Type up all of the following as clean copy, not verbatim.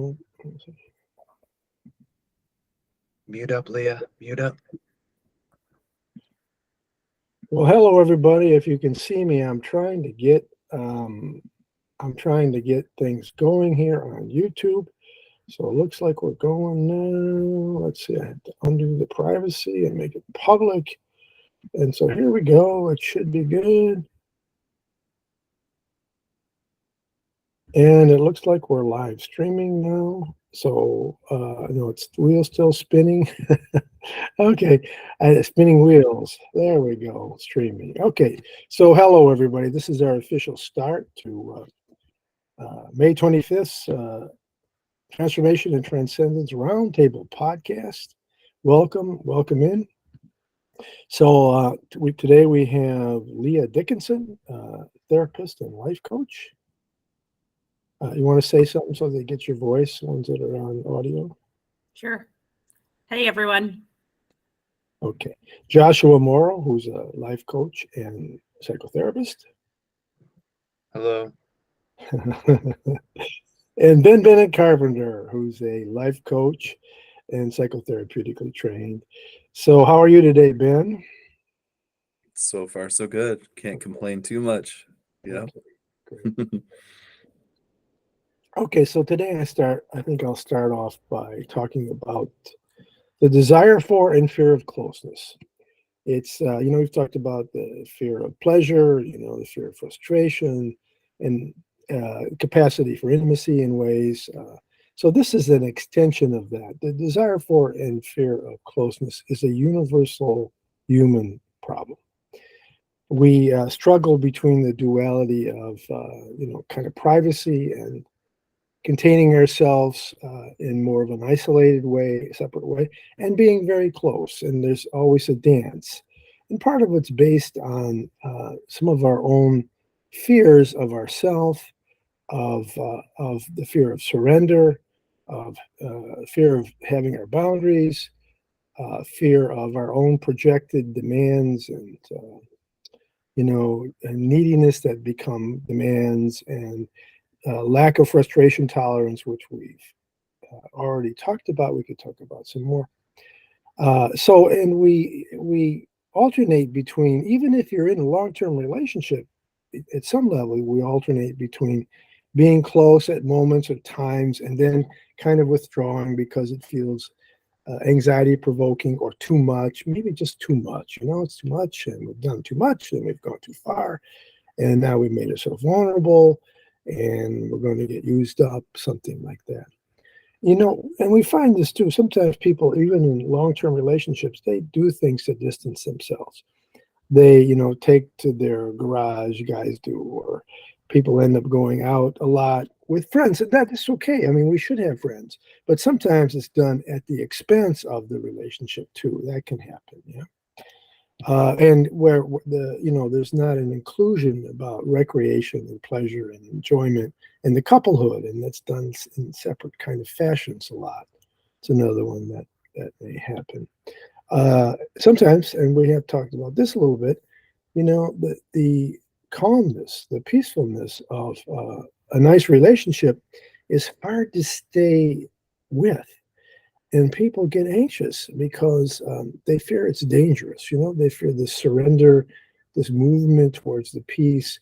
Oh, Mute up, Leah. Mute up. well, hello everybody. If you can see me, I'm trying to get things going here on YouTube. So it looks like we're going now. Let's see. I have to undo the privacy and make it public. And so here we go. It should be good. And it looks like we're live streaming now. So, it's the wheel still spinning. Okay, spinning wheels. There we go, streaming. Okay, so hello, everybody. This is our official start to May 25th, Transformation and Transcendence Roundtable podcast. Welcome in. So today we have Leah Dickinson, therapist and life coach. You want to say something so they get your voice, ones that are on audio? Sure. Hey, everyone. Okay. Joshua Morrow, who's a life coach and psychotherapist. Hello. And Ben Bennett Carpenter, who's a life coach and psychotherapeutically trained. So how are you today, Ben? So far, so good. Can't complain too much. Yeah. Okay, okay, so today I think I'll start off by talking about the desire for and fear of closeness. It's, we've talked about the fear of pleasure, the fear of frustration, and capacity for intimacy in ways. So this is an extension of that. The desire for and fear of closeness is a universal human problem. We struggle between the duality of, kind of privacy and containing ourselves in more of an isolated way, separate way, and being very close. And there's always a dance. And part of it's based on some of our own fears of ourself, of the fear of surrender, of fear of having our boundaries, fear of our own projected demands and, neediness that become demands, and lack of frustration tolerance, which we've already talked about. We could talk about some more. And we alternate between, even if you're in a long-term relationship, at some level, we alternate between being close at moments or times and then kind of withdrawing because it feels anxiety provoking or too much, maybe just too much. It's too much and we've done too much and we've gone too far. And now we've made ourselves vulnerable and we're going to get used up, something like that. And we find this too. Sometimes people, even in long-term relationships, they do things to distance themselves. They, take to their garage, you guys do, or people end up going out a lot with friends. And that is okay. I mean, we should have friends, but sometimes it's done at the expense of the relationship too. That can happen, yeah. And where there's not an inclusion about recreation and pleasure and enjoyment and the couplehood, and that's done in separate kind of fashions a lot. It's another one that may happen. Sometimes, and we have talked about this a little bit, the calmness, the peacefulness of a nice relationship is hard to stay with. And people get anxious because they fear it's dangerous. They fear the surrender, this movement towards the peace,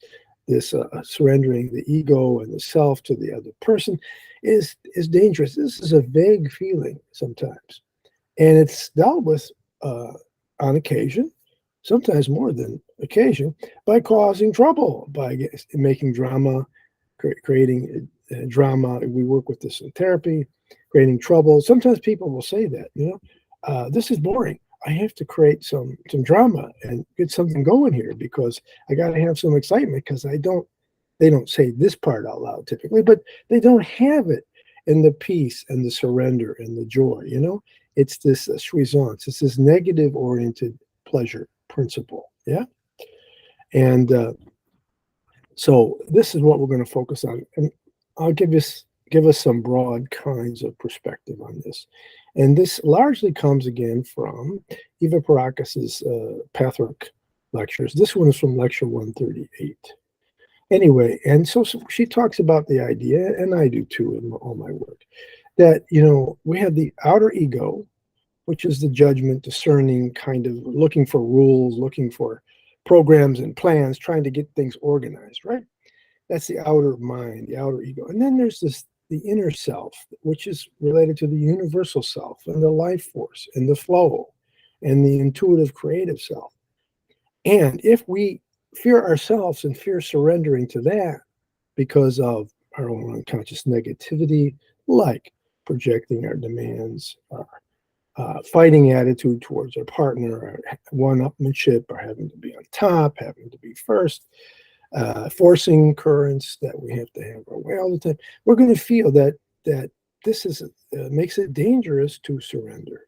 this surrendering the ego and the self to the other person is dangerous. This is a vague feeling sometimes. And it's dealt with on occasion, sometimes more than occasion, by causing trouble, by making drama, creating drama. We work with this in therapy. Creating trouble. Sometimes people will say that, this is boring. I have to create some drama and get something going here because I got to have some excitement because they don't say this part out loud typically, but they don't have it in the peace and the surrender and the joy, It's this jouissance. It's this negative oriented pleasure principle. Yeah. And so this is what we're going to focus on. And I'll give us some broad kinds of perspective on this. And this largely comes again from Eva Parakas's Pathwork lectures. This one is from lecture 138. Anyway, and so she talks about the idea, and I do too in all my work, that, we have the outer ego, which is the judgment, discerning, kind of looking for rules, looking for programs and plans, trying to get things organized, right? That's the outer mind, the outer ego. And then there's the inner self, which is related to the universal self and the life force and the flow and the intuitive creative self. And if we fear ourselves and fear surrendering to that because of our own unconscious negativity, like projecting our demands, our fighting attitude towards our partner, or one-upmanship, or having to be on top, having to be first, forcing currents that we have to have our way all the time, we're going to feel that this is makes it dangerous to surrender.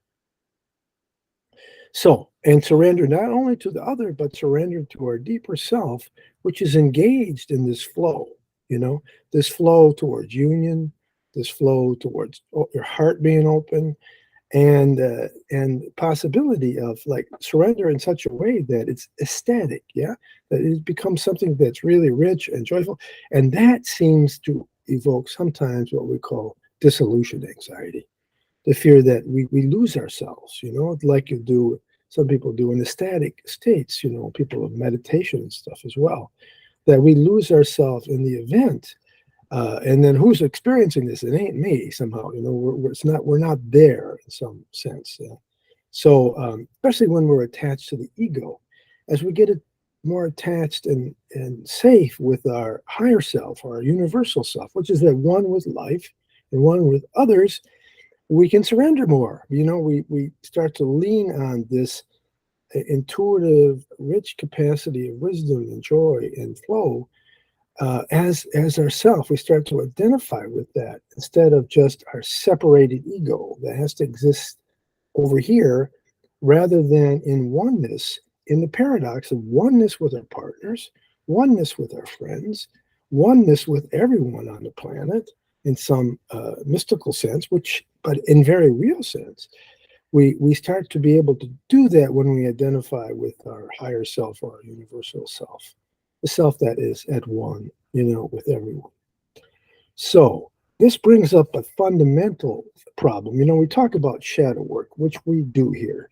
So, and surrender not only to the other, but surrender to our deeper self, which is engaged in this flow, this flow towards union, this flow towards your heart being open, and possibility of like surrender in such a way that it's ecstatic, that it becomes something that's really rich and joyful. And that seems to evoke sometimes what we call dissolution anxiety, the fear that we lose ourselves, like some people do in ecstatic states, people of meditation and stuff as well, that we lose ourselves in the event. And then who's experiencing this? It ain't me somehow, we're not there in some sense. So especially when we're attached to the ego, as we get more attached and safe with our higher self, our universal self, which is that one with life and one with others, we can surrender more. We start to lean on this intuitive, rich capacity of wisdom and joy and flow. As ourself, we start to identify with that instead of just our separated ego that has to exist over here, rather than in oneness, in the paradox of oneness with our partners, oneness with our friends, oneness with everyone on the planet in some mystical sense, but in very real sense. We start to be able to do that when we identify with our higher self or our universal self, the self that is at one, with everyone. So this brings up a fundamental problem. We talk about shadow work, which we do here.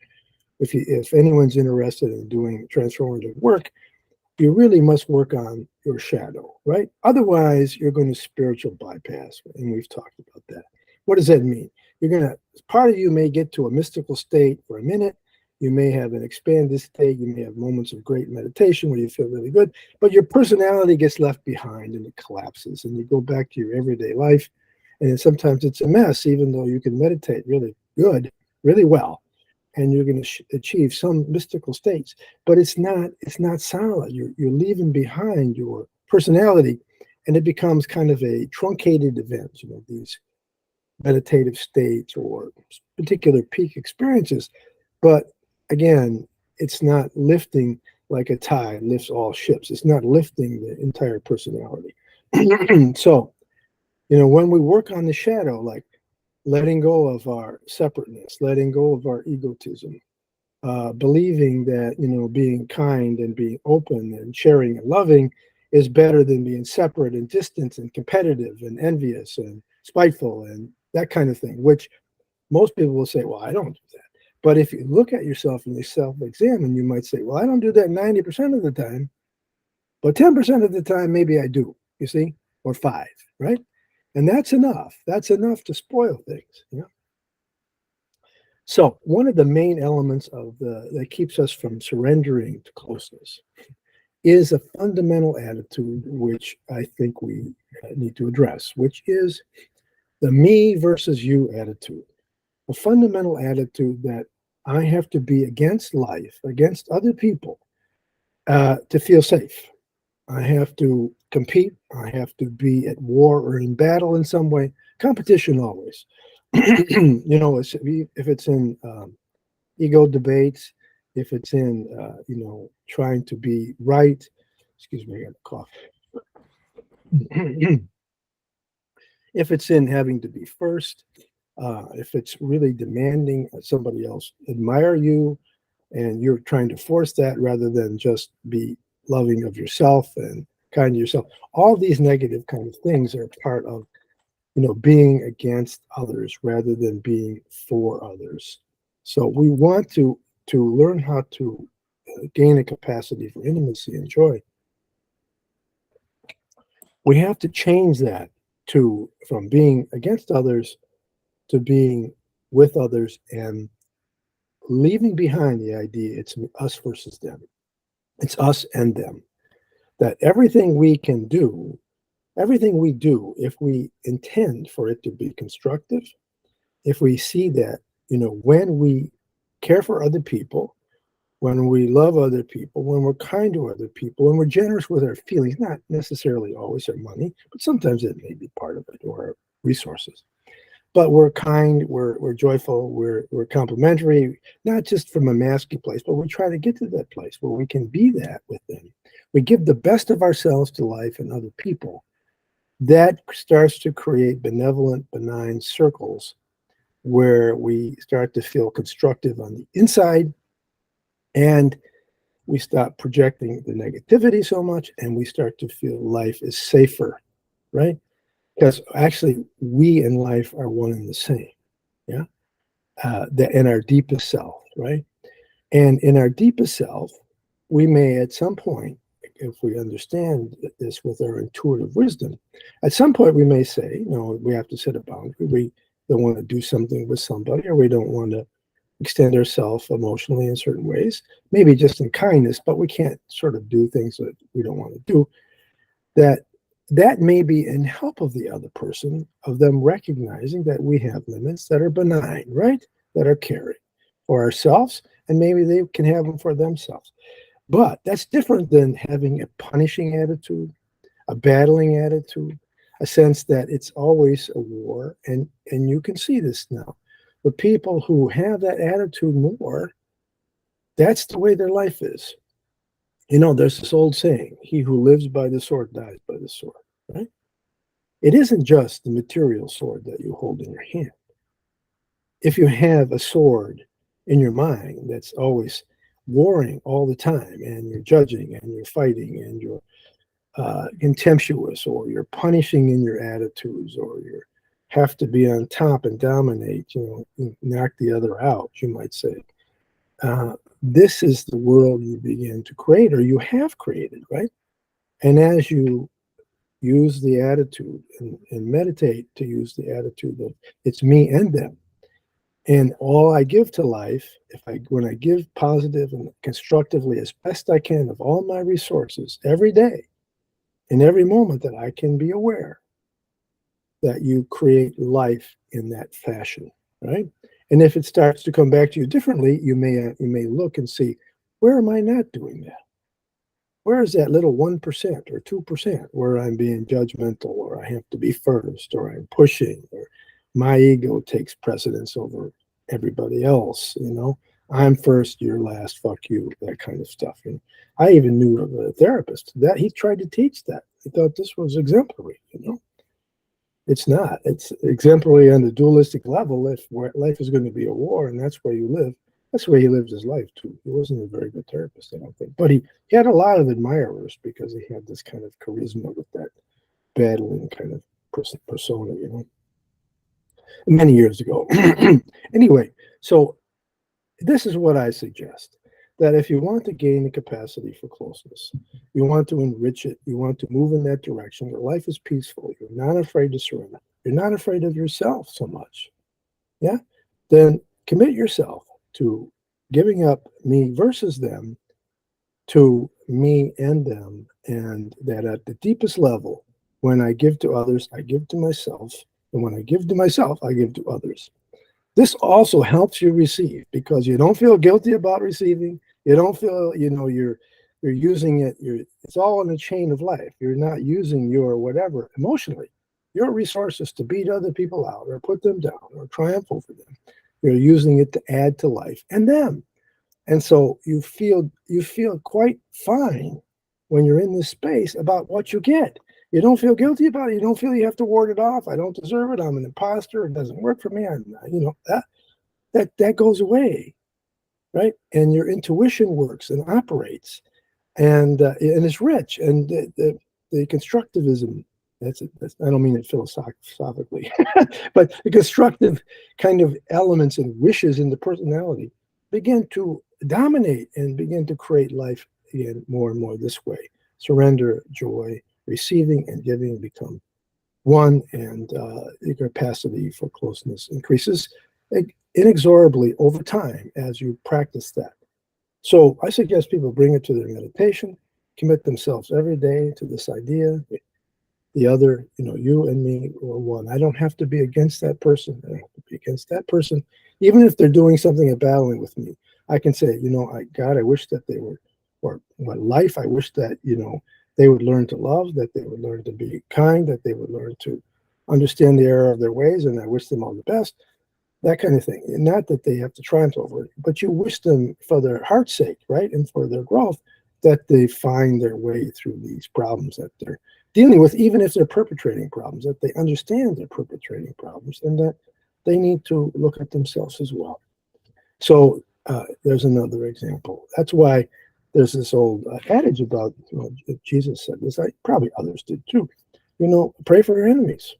If anyone's interested in doing transformative work, you really must work on your shadow, right? Otherwise, you're going to spiritual bypass, and we've talked about that. What does that mean? Part of you may get to a mystical state for a minute. You may have an expanded state. You may have moments of great meditation where you feel really good, but your personality gets left behind and it collapses, and you go back to your everyday life. And then sometimes it's a mess, even though you can meditate really good, really well, and you're going to achieve some mystical states, but it's not solid. You're leaving behind your personality, and it becomes kind of a truncated event, these meditative states or particular peak experiences. But again, it's not lifting like a tide lifts all ships. It's not lifting the entire personality. So, when we work on the shadow, like letting go of our separateness, letting go of our egotism, believing that, being kind and being open and sharing and loving is better than being separate and distant and competitive and envious and spiteful and that kind of thing, which most people will say, well, I don't do that. But if you look at yourself and you self-examine, you might say, well, I don't do that 90% of the time, but 10% of the time, maybe I do, you see, or 5, right? And that's enough. That's enough to spoil things. So one of the main elements that keeps us from surrendering to closeness is a fundamental attitude, which I think we need to address, which is the me versus you attitude. A fundamental attitude that I have to be against life, against other people, to feel safe. I have to compete. I have to be at war or in battle in some way. Competition always. If it's in ego debates, if it's in, trying to be right. Excuse me, I got a cough. If it's in having to be first, if it's really demanding somebody else admire you, and you're trying to force that rather than just be loving of yourself and kind to yourself. All these negative kind of things are part of, being against others rather than being for others. So we want to learn how to gain a capacity for intimacy and joy. We have to change that from being against others to being with others and leaving behind the idea it's us versus them. It's us and them. That everything we do, if we intend for it to be constructive, if we see that, when we care for other people, when we love other people, when we're kind to other people, when we're generous with our feelings, not necessarily always our money, but sometimes it may be part of it, or our resources. But we're kind, we're joyful, we're complimentary, not just from a masky place, but we try to get to that place where we can be that with them. We give the best of ourselves to life and other people. That starts to create benevolent, benign circles where we start to feel constructive on the inside, and we stop projecting the negativity so much, and we start to feel life is safer, right? Because actually, we and life are one and the same, yeah? In our deepest self, right? And in our deepest self, we may at some point, if we understand this with our intuitive wisdom, at some point we may say, no, we have to set a boundary. We don't want to do something with somebody, or we don't want to extend ourselves emotionally in certain ways, maybe just in kindness, but we can't sort of do things that we don't want to do. That may be in help of the other person, of them recognizing that we have limits that are benign, right? That are caring for ourselves, and maybe they can have them for themselves. But that's different than having a punishing attitude, a battling attitude, a sense that it's always a war. And you can see this now. The people who have that attitude more, that's the way their life is. There's this old saying, he who lives by the sword dies by the sword, right? It isn't just the material sword that you hold in your hand. If you have a sword in your mind that's always warring all the time, and you're judging, and you're fighting, and you're contemptuous, or you're punishing in your attitudes, or you have to be on top and dominate, knock the other out, you might say. This is the world you begin to create, or you have created, right? And as you use the attitude and meditate to use the attitude of it's me and them, and all I give to life, when I give positive and constructively as best I can of all my resources every day, in every moment that I can be aware, that you create life in that fashion, right? And if it starts to come back to you differently, you may look and see, where am I not doing that? Where is that little 1% or 2% where I'm being judgmental, or I have to be first, or I'm pushing, or my ego takes precedence over everybody else, I'm first, you're last, fuck you, that kind of stuff. And I even knew of a therapist that he tried to teach that. He thought this was exemplary, It's not. It's exemplary on the dualistic level. If life is going to be a war and that's where you live, that's the way he lived his life too. He wasn't a very good therapist, I don't think. But he had a lot of admirers because he had this kind of charisma with that battling kind of persona, many years ago. Anyway, so this is what I suggest, that if you want to gain the capacity for closeness, you want to enrich it, you want to move in that direction, that life is peaceful, you're not afraid to surrender, you're not afraid of yourself so much, yeah? Then commit yourself to giving up me versus them to me and them, and that at the deepest level, when I give to others, I give to myself, and when I give to myself, I give to others. This also helps you receive, because you don't feel guilty about receiving. You don't feel, you're using it. It's all in a chain of life. You're not using your whatever emotionally, your resources to beat other people out or put them down or triumph over them. You're using it to add to life and them. And so you feel quite fine when you're in this space about what you get. You don't feel guilty about it. You don't feel you have to ward it off. I don't deserve it. I'm an imposter. It doesn't work for me. That goes away, right? And your intuition works and operates, and it's rich. And the constructivism, that's I don't mean it philosophically, but the constructive kind of elements and wishes in the personality begin to dominate and begin to create life again more and more this way. Surrender, joy, receiving and giving become one, and your capacity for closeness increases inexorably over time as you practice that. So I suggest people bring it to their meditation, commit themselves every day to this idea. The other, you and me are one. I don't have to be against that person. I don't have to be against that person. Even if they're doing something and battling with me, I can say, God, I wish that they were, or my life, I wish that, they would learn to love, that they would learn to be kind, that they would learn to understand the error of their ways, and I wish them all the best, that kind of thing. And not that they have to triumph over it, but you wish them for their heart's sake, right, and for their growth, that they find their way through these problems that they're dealing with, even if they're perpetrating problems, that they understand they're perpetrating problems, and that they need to look at themselves as well. So there's another example. That's why there's this old adage about, Jesus said this, probably others did too, pray for your enemies.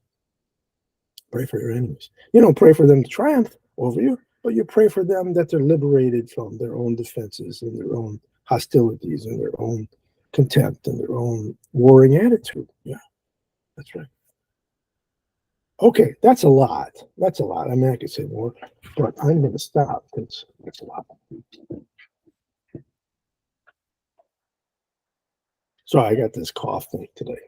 Pray for your enemies. You don't pray for them to triumph over you, but you pray for them that they're liberated from their own defenses and their own hostilities and their own contempt and their own warring attitude. Yeah, that's right. Okay, that's a lot. That's a lot. I mean, I could say more, but I'm going to stop because that's a lot. So I got this cough thing today.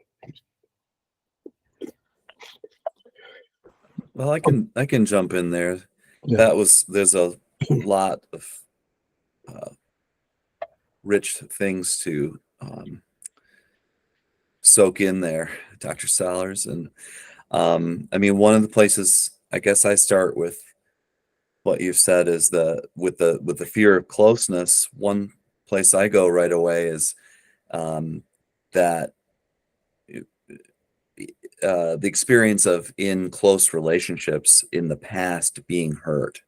Well, I can jump in there. Yeah. There's a lot of rich things to soak in there, Dr. Salers. And I mean, one of the places I guess I start with what you've said is with the fear of closeness. One place I go right away is that the experience of in close relationships in the past being hurt,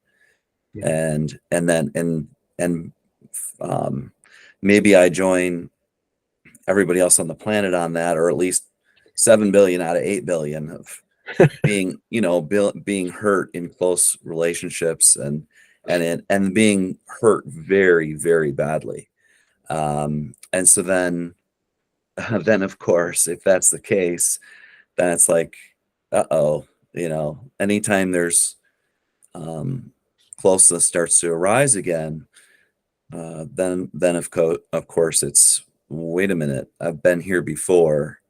yeah. and maybe I join everybody else on the planet on that, or at least 7 billion out of 8 billion of being being hurt in close relationships and being hurt very, very badly, and so then of course, if that's the case, then it's like, anytime there's closeness starts to arise again, then of course it's, wait a minute, I've been here before,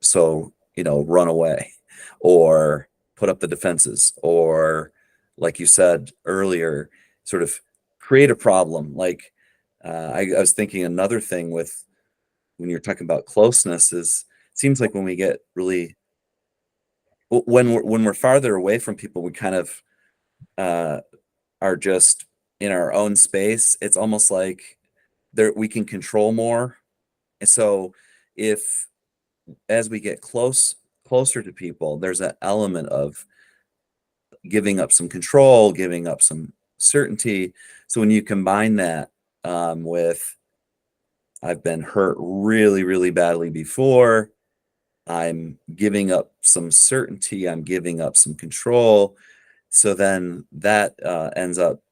so run away or put up the defenses, or like you said earlier, sort of create a problem. Like I was thinking another thing with when you're talking about closeness is, it seems like when we get really, when we're farther away from people, we kind of are just in our own space. It's almost like we can control more. And so if, as we get closer to people, there's an element of giving up some control, giving up some certainty. So when you combine that with, I've been hurt really, really badly before, I'm giving up some certainty, I'm giving up some control. So then that ends up,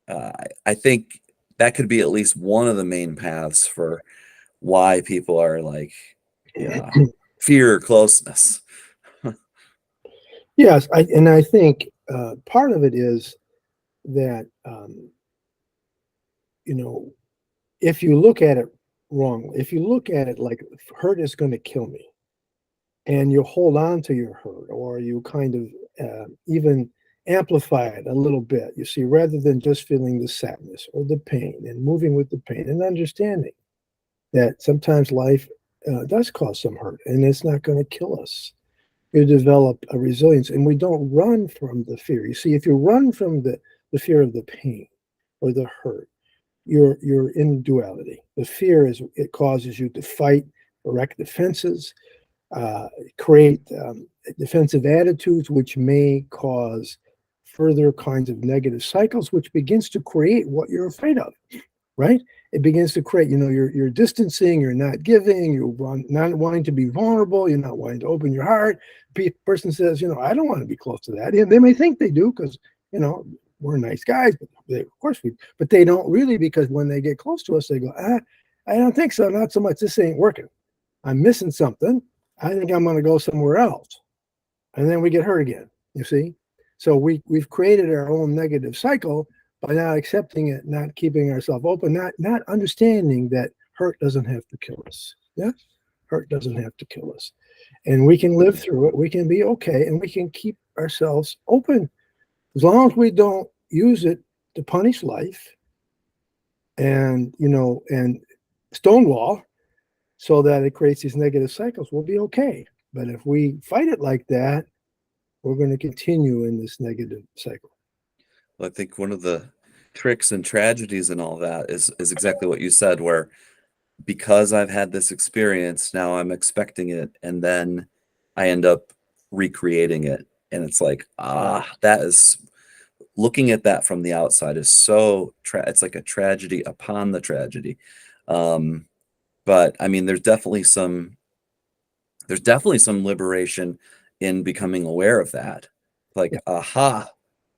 I think that could be at least one of the main paths for why people are like, fear closeness. Yes, I think part of it is that, if you look at it wrong, if you look at it like hurt is going to kill me, and you hold on to your hurt, or you kind of even amplify it a little bit, you see, rather than just feeling the sadness or the pain and moving with the pain and understanding that sometimes life does cause some hurt and it's not going to kill us. You develop a resilience, and we don't run from the fear. You see, if you run from the fear of the pain or the hurt, you're in duality. The fear it causes you to fight, erect defenses, create defensive attitudes, which may cause further kinds of negative cycles, which begins to create what you're afraid of, right? it begins to create, you're distancing, you're not giving, not wanting to be vulnerable, you're not wanting to open your heart. Person says, I don't want to be close to that. And they may think they do because, we're nice guys, but but they don't really, because when they get close to us, they go, I don't think so. Not so much. This ain't working. I'm missing something. I think I'm going to go somewhere else. And then we get hurt again, you see? So we've created our own negative cycle by not accepting it, not keeping ourselves open, not understanding that hurt doesn't have to kill us. Yeah? Hurt doesn't have to kill us. And we can live through it. We can be okay, and we can keep ourselves open. As long as we don't use it to punish life and, and stonewall so that it creates these negative cycles, we'll be okay. But if we fight it like that, we're going to continue in this negative cycle. Well, I think one of the tricks and tragedies and all that is exactly what you said, where because I've had this experience, now I'm expecting it, and then I end up recreating it. And it's like, that is, looking at that from the outside is so, it's like a tragedy upon the tragedy. But I mean, there's definitely some liberation in becoming aware of that. Like,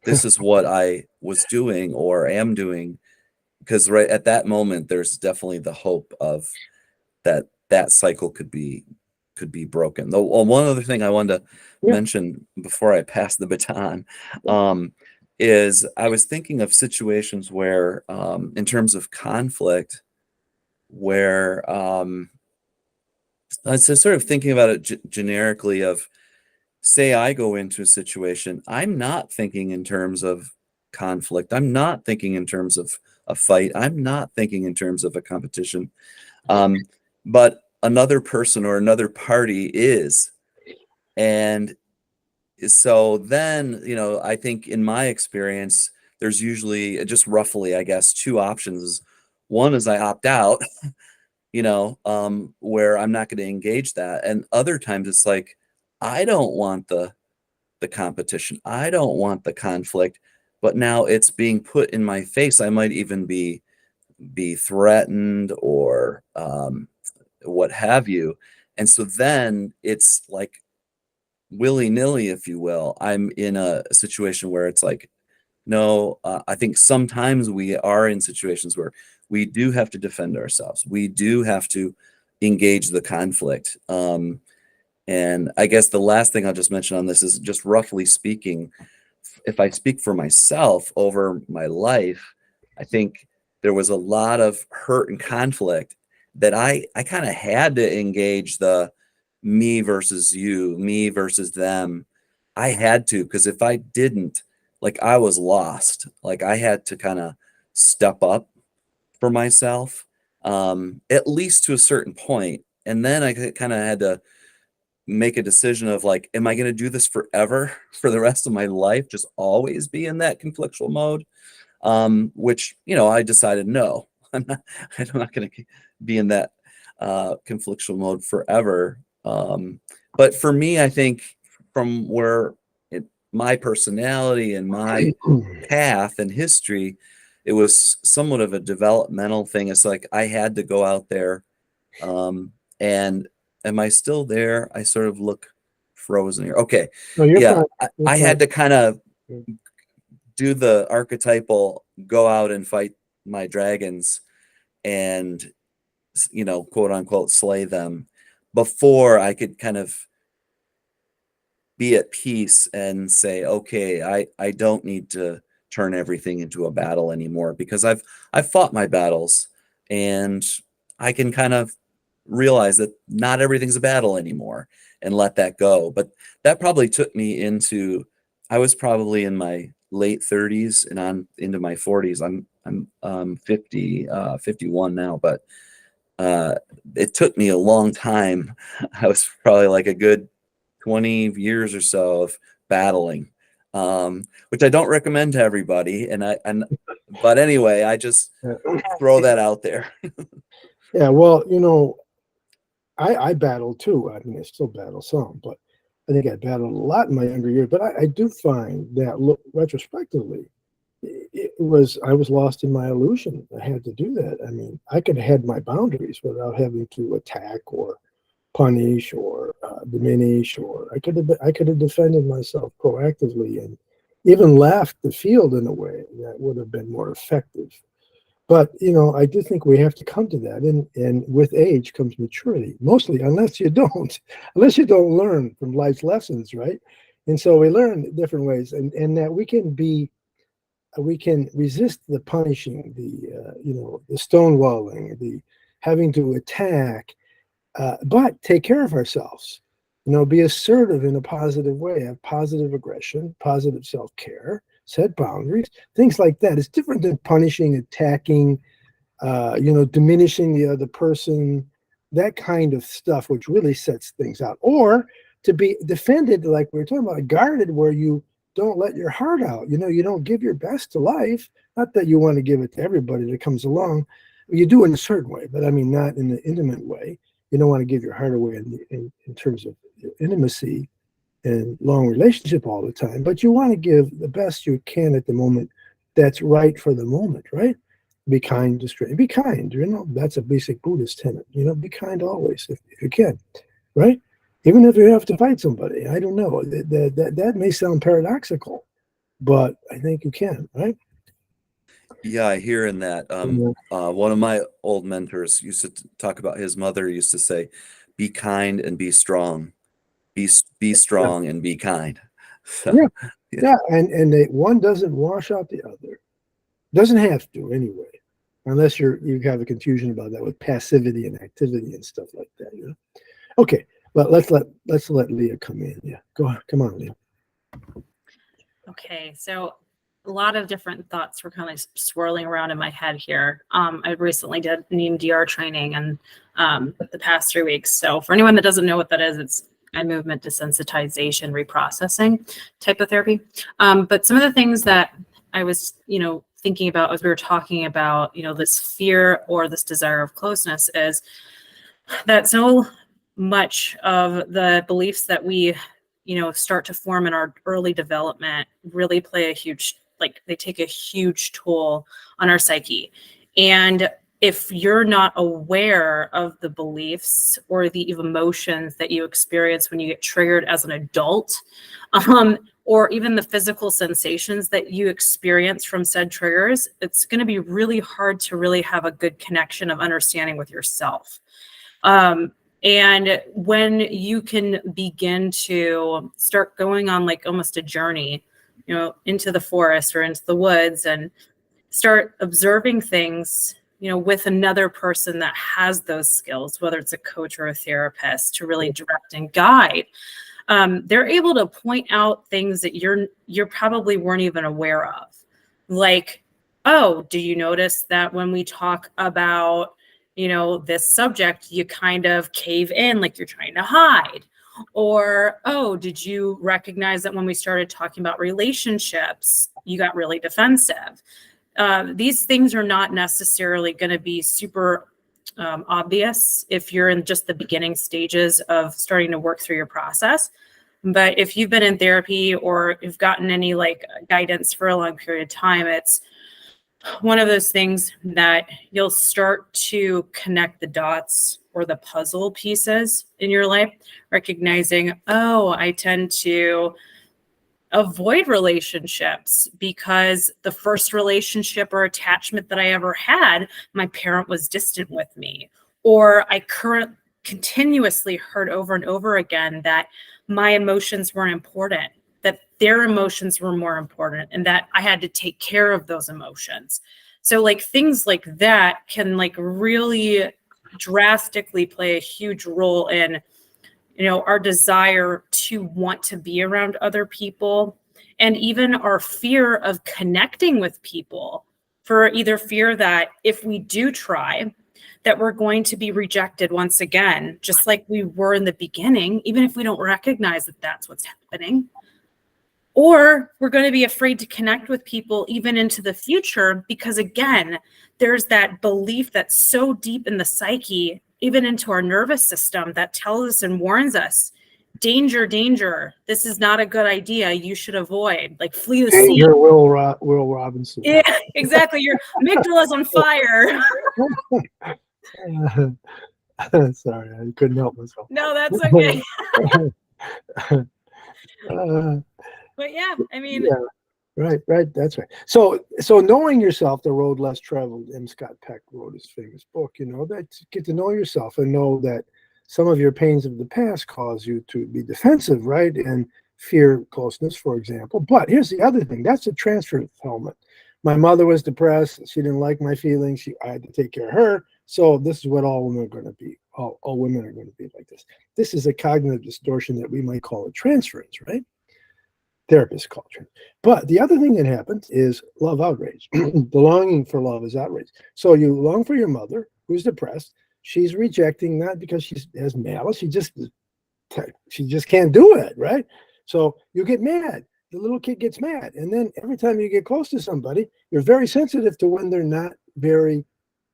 this is what I was doing or am doing. Because right at that moment, there's definitely the hope of that cycle could be broken. Though, one other thing I wanted to mention before I pass the baton is I was thinking of situations where, in terms of conflict, where I was sort of thinking about it generically of, say I go into a situation, I'm not thinking in terms of conflict. I'm not thinking in terms of a fight. I'm not thinking in terms of a competition. But another person or another party is. And so then, I think in my experience, there's usually, just roughly, I guess, two options. One is I opt out, where I'm not going to engage that. And other times it's like, I don't want the competition. I don't want the conflict, but now it's being put in my face. I might even be threatened or what have you. And so then it's like willy-nilly, if you will. I'm in a situation where it's like, no, I think sometimes we are in situations where we do have to defend ourselves. We do have to engage the conflict. And I guess the last thing I'll just mention on this is, just roughly speaking, if I speak for myself over my life, I think there was a lot of hurt and conflict that I kind of had to engage the me versus you, me versus them. I had to, because if I didn't, like, I was lost. Like, I had to kind of step up for myself, at least to a certain point. And then I kind of had to make a decision of like, am I going to do this forever, for the rest of my life, just always be in that conflictual mode? Which, I decided, no, I'm not going to be in that conflictual mode forever. But for me, I think from where my personality and my path and history, it was somewhat of a developmental thing. It's like I had to go out there, and am I still there? I sort of look frozen here. Okay. No, you're yeah, fine. I had to kind of do the archetypal, go out and fight my dragons and, quote unquote, slay them before I could kind of be at peace and say, okay, I don't need to turn everything into a battle anymore, because I've fought my battles, and I can kind of realize that not everything's a battle anymore and let that go. But that probably took me into, I was probably in my late 30s and on into my 40s. I'm 51 now, but it took me a long time. I was probably like a good 20 years or so of battling, which I don't recommend to everybody. But anyway, I just throw that out there. Yeah, well, I battled too. I mean, I still battle some, but I think I battled a lot in my younger years. But I do find that, look retrospectively, I was lost in my illusion. I had to do that. I mean, I could have had my boundaries without having to attack or punish or diminish, or I could have defended myself proactively and even left the field in a way that would have been more effective. But I do think we have to come to that, and with age comes maturity. Mostly, unless you don't learn from life's lessons, right? And so we learn different ways, and that we can resist the punishing, the stonewalling, the having to attack, but take care of ourselves. Be assertive in a positive way, have positive aggression, positive self-care, set boundaries, things like that. It's different than punishing, attacking, diminishing the other person, that kind of stuff, which really sets things out. Or to be defended, like we were talking about, guarded, where you don't let your heart out. You don't give your best to life. Not that you want to give it to everybody that comes along. You do in a certain way, but I mean, not in an intimate way. You don't want to give your heart away in terms of intimacy and long relationship all the time, but you want to give the best you can at the moment that's right for the moment, right? Be kind to strangers. Be kind, that's a basic Buddhist tenet. Be kind always if you can, right? Even if you have to fight somebody. I don't know. That may sound paradoxical, but I think you can, right? Yeah, I hear in that. One of my old mentors used to talk about, his mother used to say, be kind and be strong. Be strong and be kind. So, yeah. And one doesn't wash out the other. Doesn't have to anyway, unless you have a confusion about that with passivity and activity and stuff like that. Okay, but let's let Leah come in. Yeah, go on. Come on, Leah. Okay, so a lot of different thoughts were kind of swirling around in my head here. I recently did an EMDR training and the past 3 weeks. So for anyone that doesn't know what that is, it's eye movement desensitization reprocessing type of therapy. But some of the things that I was, thinking about as we were talking about, this fear or this desire of closeness is that so much of the beliefs that we, start to form in our early development really play a huge, they take a huge toll on our psyche. And if you're not aware of the beliefs or the emotions that you experience when you get triggered as an adult, or even the physical sensations that you experience from said triggers, it's going to be really hard to really have a good connection of understanding with yourself. And when you can begin to start going on almost a journey, into the forest or into the woods and start observing things, with another person that has those skills, whether it's a coach or a therapist, to really direct and guide, they're able to point out things that you're probably weren't even aware of. Like, oh, do you notice that when we talk about, this subject, you kind of cave in like you're trying to hide? Or, oh, did you recognize that when we started talking about relationships, you got really defensive? These things are not necessarily going to be super obvious if you're in just the beginning stages of starting to work through your process. But if you've been in therapy or you've gotten any guidance for a long period of time, it's one of those things that you'll start to connect the dots or the puzzle pieces in your life, recognizing, oh, I tend to avoid relationships because the first relationship or attachment that I ever had, my parent was distant with me, or I continuously heard over and over again that my emotions weren't important, that their emotions were more important, and that I had to take care of those emotions. So things like that can really drastically play a huge role in our desire to want to be around other people, and even our fear of connecting with people, for either fear that if we do try, that we're going to be rejected once again, just like we were in the beginning, even if we don't recognize that that's what's happening. Or we're going to be afraid to connect with people even into the future, because again, there's that belief that's so deep in the psyche, even into our nervous system, that tells us and warns us, danger, danger. This is not a good idea. You should avoid. Like flee the scene. Danger, Will Robinson. Yeah, exactly. Your amygdala's on fire. Sorry, I couldn't help myself. No, that's okay. Uh, But yeah, I mean, yeah, right. That's right. So knowing yourself, the road less traveled. M. Scott Peck wrote his famous book. That get to know yourself and know that some of your pains of the past cause you to be defensive, right, and fear closeness, for example. But here's the other thing: that's a transfer element. My mother was depressed. She didn't like my feelings. I had to take care of her. So this is what all women are going to be. All women are going to be like this. This is a cognitive distortion that we might call a transference, right? Therapists call it. But the other thing that happens is love outrage. The longing for love is outrage. So you long for your mother who's depressed. She's rejecting, not because she has malice. She just can't do it, right? So you get mad. The little kid gets mad. And then every time you get close to somebody, you're very sensitive to when they're not very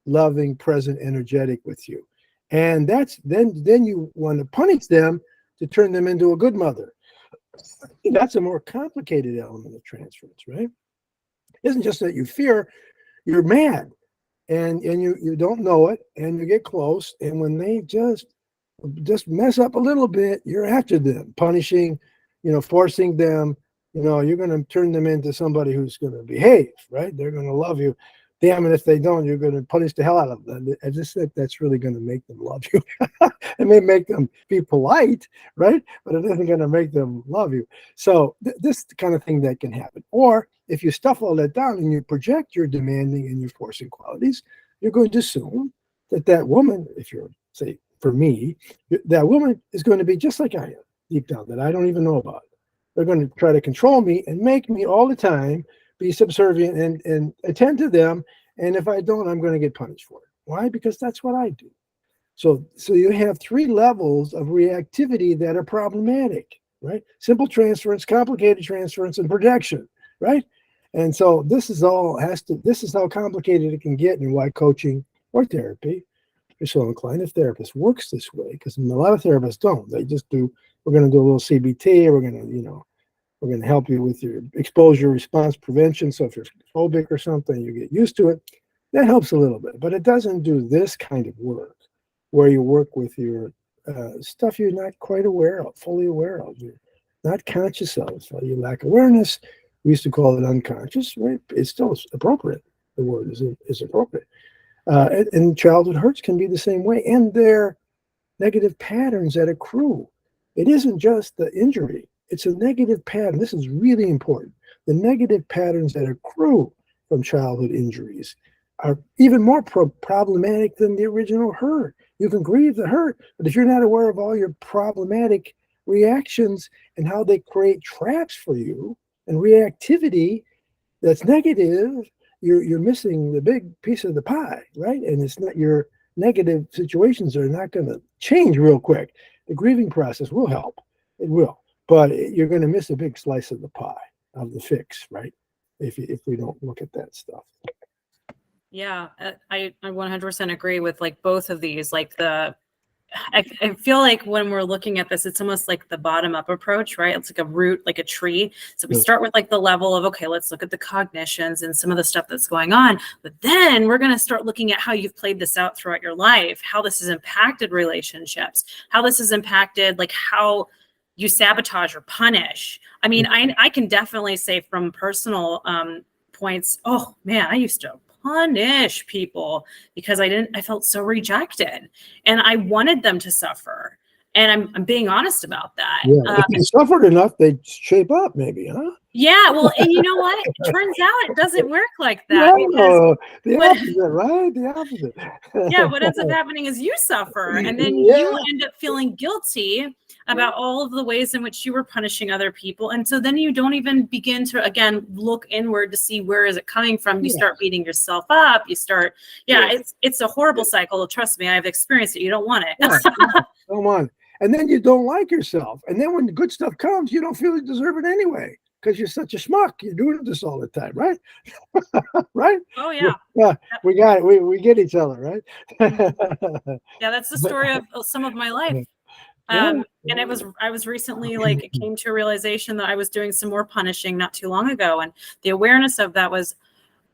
loving, present, energetic with you. And that's then you want to punish them to turn them into a good mother. That's a more complicated element of transference, right? It isn't just that you fear, you're mad and you don't know it and you get close. And when they just mess up a little bit, you're after them, punishing, forcing them, you're going to turn them into somebody who's going to behave, right? They're going to love you. Damn it, if they don't, you're going to punish the hell out of them. I just think that's really going to make them love you. It may make them be polite, right? But it isn't going to make them love you. So this is the kind of thing that can happen. Or if you stuff all that down and you project your demanding and your forcing qualities, you're going to assume that woman, if you're, say, for me, that woman is going to be just like I am, deep down, that I don't even know about. They're going to try to control me and make me all the time be subservient and attend to them. And if I don't, I'm going to get punished for it. Why? Because that's what I do. So you have three levels of reactivity that are problematic, right? Simple transference, complicated transference, and projection, right? And so this is how complicated it can get, and why coaching or therapy, if you're so inclined, if therapist works this way, because a lot of therapists don't. They just do, we're going to do a little CBT, or we're going to help you with your exposure response prevention. So if you're phobic or something, you get used to it. That helps a little bit, but it doesn't do this kind of work where you work with your stuff you're not quite fully aware of. You're not conscious of. So you lack awareness. We used to call it unconscious, right? It's still appropriate. The word is appropriate. And childhood hurts can be the same way. And they're negative patterns that accrue. It isn't just the injury. It's a negative pattern. This is really important. The negative patterns that accrue from childhood injuries are even more problematic than the original hurt. You can grieve the hurt, but if you're not aware of all your problematic reactions and how they create traps for you and reactivity that's negative, you're missing the big piece of the pie, right? And it's not, your negative situations are not going to change real quick. The grieving process will help. It will. But you're going to miss a big slice of the pie, of the fix, right? If we don't look at that stuff. Yeah, I 100% agree with like both of these. Like I feel like when we're looking at this, it's almost like the bottom up approach, right? It's like a root, like a tree. So we start with like the level of, okay, let's look at the cognitions and some of the stuff that's going on. But then we're going to start looking at how you've played this out throughout your life, how this has impacted relationships, how this has impacted like how you sabotage or punish. I mean, I can definitely say from personal points, oh man, I used to punish people because I felt so rejected and I wanted them to suffer. And I'm being honest about that. Yeah, if you suffered enough, they'd shape up maybe, huh? Yeah, well, and you know what? It turns out it doesn't work like that. No, the opposite, right? The opposite. Yeah, what ends up happening is you suffer, and then you end up feeling guilty about all of the ways in which you were punishing other people. And so then you don't even begin to, again, look inward to see where is it coming from. You start beating yourself up. You start, it's a horrible cycle. Trust me, I've experienced it. You don't want it. Don't want it. And then you don't like yourself. And then when the good stuff comes, you don't feel you deserve it anyway, because you're such a schmuck. You're doing this all the time, right? Right? Oh, yeah. Yeah, we got it. We get each other, right? Yeah, that's the story of some of my life. And I was recently like, it came to a realization that I was doing some more punishing not too long ago. And the awareness of that was,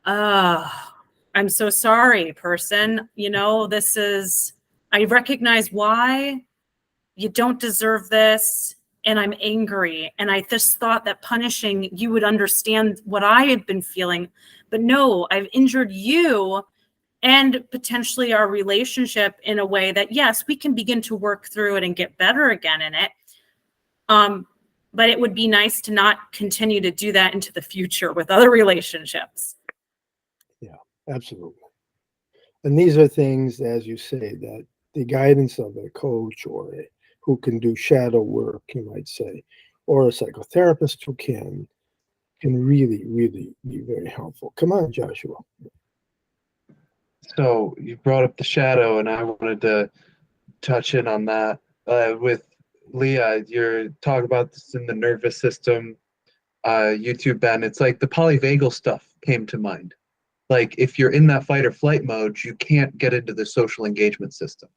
I'm so sorry, person. You know, I recognize why you don't deserve this. And I'm angry. And I just thought that punishing, you would understand what I had been feeling. But no, I've injured you and potentially our relationship in a way that, yes, we can begin to work through it and get better again in it. But it would be nice to not continue to do that into the future with other relationships. Yeah, absolutely. And these are things, as you say, that the guidance of a coach or who can do shadow work, you might say, or a psychotherapist who can really, really be very helpful. Come on, Joshua. So you brought up the shadow, and I wanted to touch in on that with Leah. You're talking about this in the nervous system, YouTube, Ben. It's like the polyvagal stuff came to mind. Like if you're in that fight or flight mode, you can't get into the social engagement system.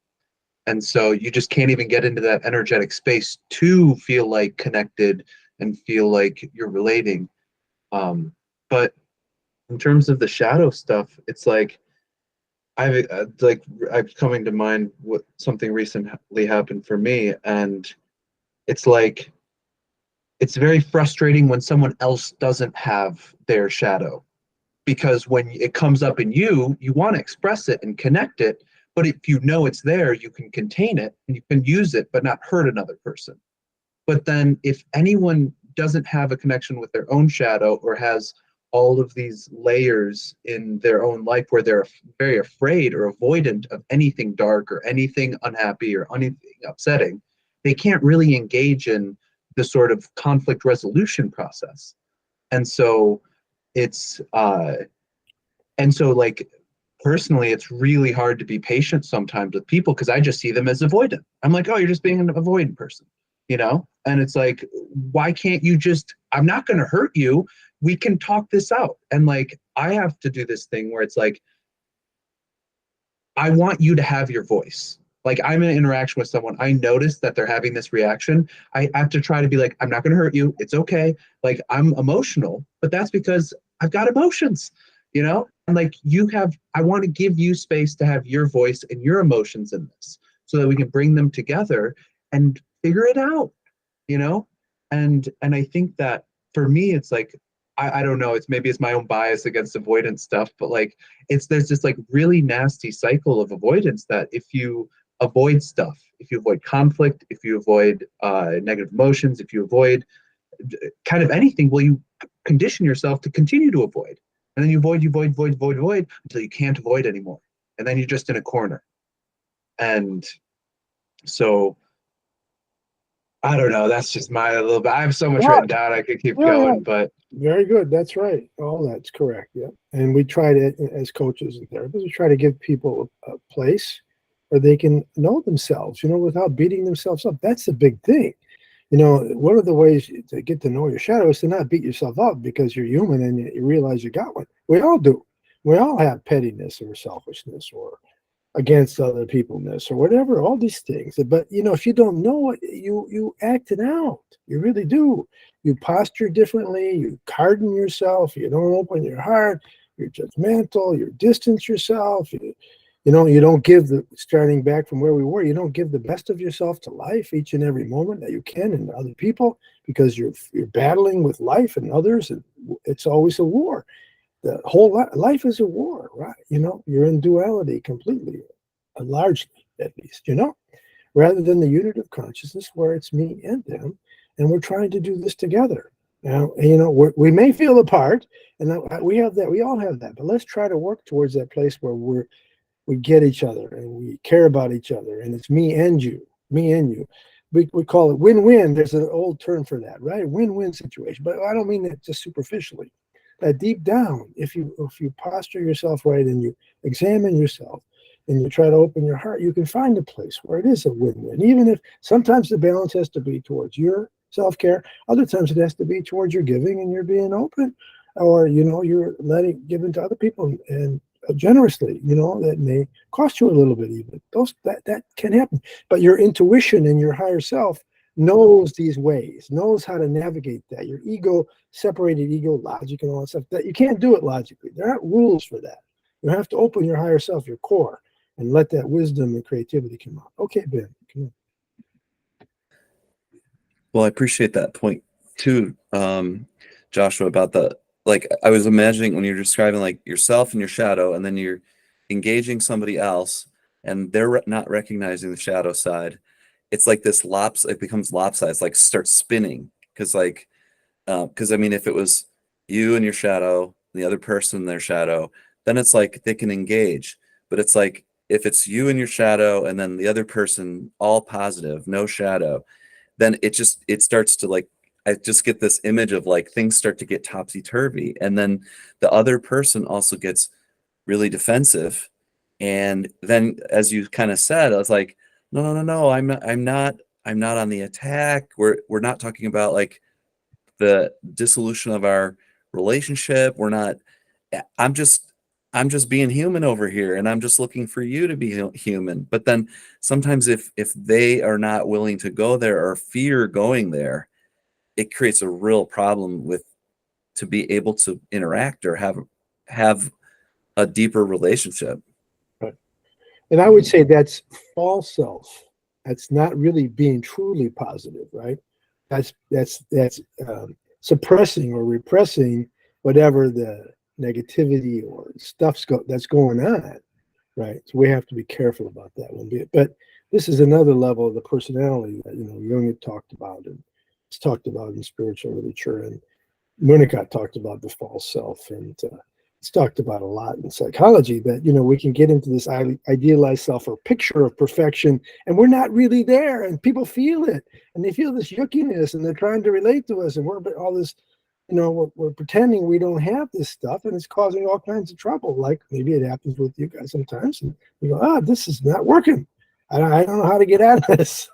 And so you just can't even get into that energetic space to feel like connected and feel like you're relating. But in terms of the shadow stuff, it's like I've coming to mind what something recently happened for me, and it's like it's very frustrating when someone else doesn't have their shadow, because when it comes up in you, you want to express it and connect it. But if you know it's there, you can contain it and you can use it, but not hurt another person. But then if anyone doesn't have a connection with their own shadow or has all of these layers in their own life where they're very afraid or avoidant of anything dark or anything unhappy or anything upsetting, they can't really engage in the sort of conflict resolution process. And so it's, like, personally, it's really hard to be patient sometimes with people because I just see them as avoidant. I'm like, oh, you're just being an avoidant person, you know? And it's like, why can't you just, I'm not going to hurt you. We can talk this out. And like, I have to do this thing where it's like, I want you to have your voice. Like I'm in an interaction with someone, I notice that they're having this reaction. I have to try to be like, I'm not going to hurt you. It's okay. Like I'm emotional, but that's because I've got emotions, you know? And like I want to give you space to have your voice and your emotions in this so that we can bring them together and figure it out, you know? And I think that for me, it's like, I don't know, it's my own bias against avoidance stuff, but like there's this like really nasty cycle of avoidance that if you avoid stuff, if you avoid conflict, if you avoid negative emotions, if you avoid kind of anything, well, you condition yourself to continue to avoid. And then you avoid until you can't avoid anymore. And then you're just in a corner. And so I don't know. That's just my little bit. I have so much written down. I could keep going, but very good. That's right. All that's correct. Yeah. And we try to, as coaches and therapists, we try to give people a place where they can know themselves, you know, without beating themselves up. That's the big thing. You know, one of the ways to get to know your shadow is to not beat yourself up because you're human and you realize you got one. We all do. We all have pettiness or selfishness or against other peopleness or whatever, all these things. But, you know, if you don't know it, you act it out. You really do. You posture differently. You harden yourself. You don't open your heart. You're judgmental. You distance yourself. You know, you don't give starting back from where we were, you don't give the best of yourself to life each and every moment that you can and other people because you're battling with life and others. And it's always a war. The whole life is a war, right? You know, you're in duality completely, largely at least, you know, rather than the unit of consciousness where it's me and them. And we're trying to do this together. Now, you know, we may feel apart and we have that, we all have that, but let's try to work towards that place where we get each other and we care about each other and it's me and you. We call it win-win. There's an old term for that, right? Win-win situation. But I don't mean that just superficially. That deep down, if you posture yourself right and you examine yourself and you try to open your heart, you can find a place where it is a win-win. Even if sometimes the balance has to be towards your self-care, other times it has to be towards your giving and you're being open, or you know, you're giving to other people and generously. That may cost you a little bit even. That can happen. But your intuition and your higher self knows these ways, knows how to navigate that. Your ego, separated ego, logic, and all that stuff, that you can't do it logically. There aren't rules for that. You have to open your higher self, your core, and let that wisdom and creativity come out. Okay, Ben, come on. Well, I appreciate that point too, Joshua, about I was imagining when you're describing like yourself and your shadow, and then you're engaging somebody else and they're not recognizing the shadow side. It's like this it becomes lopsided. It's like starts spinning because I mean, if it was you and your shadow, the other person and their shadow, then it's like they can engage. But it's like if it's you and your shadow and then the other person all positive, no shadow, then it starts to like, I just get this image of like things start to get topsy-turvy, and then the other person also gets really defensive. And then, as you kind of said, I was like, no, I'm not on the attack. We're not talking about like the dissolution of our relationship. I'm just being human over here, and I'm just looking for you to be human. But then sometimes if they are not willing to go there or fear going there, it creates a real problem to be able to interact or have a deeper relationship. Right. And I would say that's false self. That's not really being truly positive, right? That's suppressing or repressing whatever the negativity or stuff that's going on, right? So we have to be careful about that one. But this is another level of the personality that Jung had talked about, and it's talked about in spiritual literature, and Winnicott talked about the false self, and it's talked about a lot in psychology, that we can get into this idealized self or picture of perfection, and we're not really there, and people feel it, and they feel this yuckiness, and they're trying to relate to us, and we're all this, we're pretending we don't have this stuff, and it's causing all kinds of trouble. Like maybe it happens with you guys sometimes, and you go, this is not working. I don't know how to get out of this.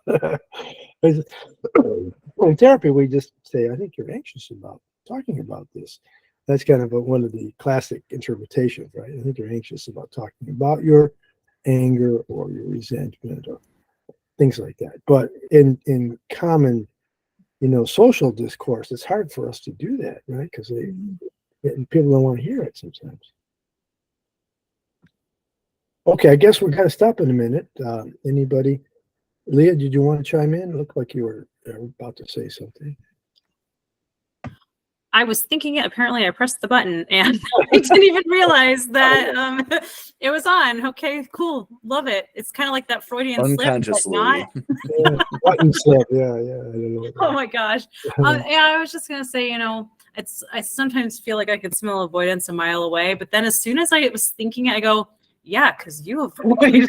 In therapy, we just say, I think you're anxious about talking about this. That's kind of one of the classic interpretations, right? I think you're anxious about talking about your anger or your resentment or things like that. But in common, social discourse, it's hard for us to do that, right? Because people don't want to hear it sometimes. Okay, I guess we're going to stop in a minute. Anybody? Leah, did you want to chime in? It looked like you were about to say something. I was thinking it. Apparently, I pressed the button and I didn't even realize that it was on. Okay, cool. Love it. It's kind of like that Freudian unconsciously. slip, but not. Button slip. Yeah. I don't know. Oh my gosh. I was just gonna say, I sometimes feel like I could smell avoidance a mile away, but then as soon as I was thinking it, I go, yeah, because you avoid.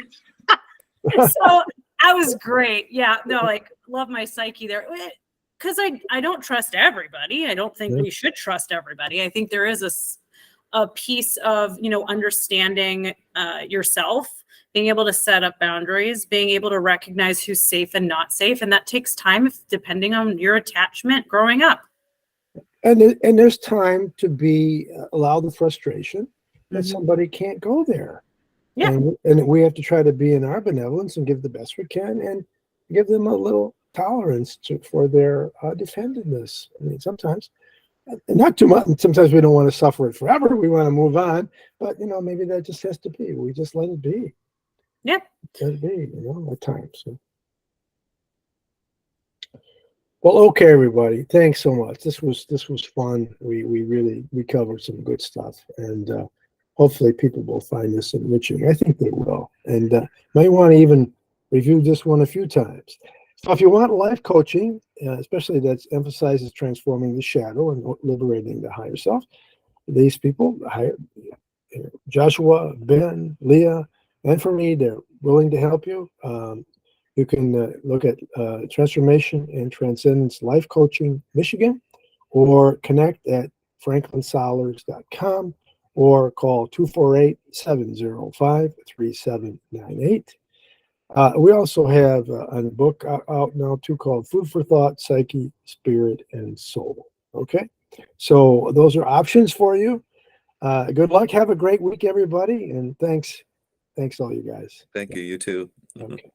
So that was great. Yeah, no, like love my psyche there. Because I don't trust everybody. I don't think we should trust everybody. I think there is a piece of, understanding yourself, being able to set up boundaries, being able to recognize who's safe and not safe. And that takes time depending on your attachment growing up. And there's time to allow the frustration that somebody can't go there. Yeah. And we have to try to be in our benevolence and give the best we can and give them a little tolerance for their defendedness. I mean, sometimes, not too much. Sometimes we don't want to suffer it forever. We want to move on, but maybe that just has to be. We just let it be. Yeah, let it be. At times. So. Well, okay, everybody. Thanks so much. This was fun. We covered some good stuff, and hopefully people will find this enriching. I think they will, and might want to even review this one a few times. So if you want life coaching, especially that emphasizes transforming the shadow and liberating the higher self, these people, Joshua, Ben, Leah, and for me, they're willing to help you. You can look at Transformation and Transcendence Life Coaching Michigan, or connect at franklinsolers.com, or call 248-705-3798. We also have a book out now too called Food for Thought, Psyche, Spirit, and Soul. Okay, so those are options for you. Good luck. Have a great week, everybody. And thanks all you guys. Thank you. You too. Okay.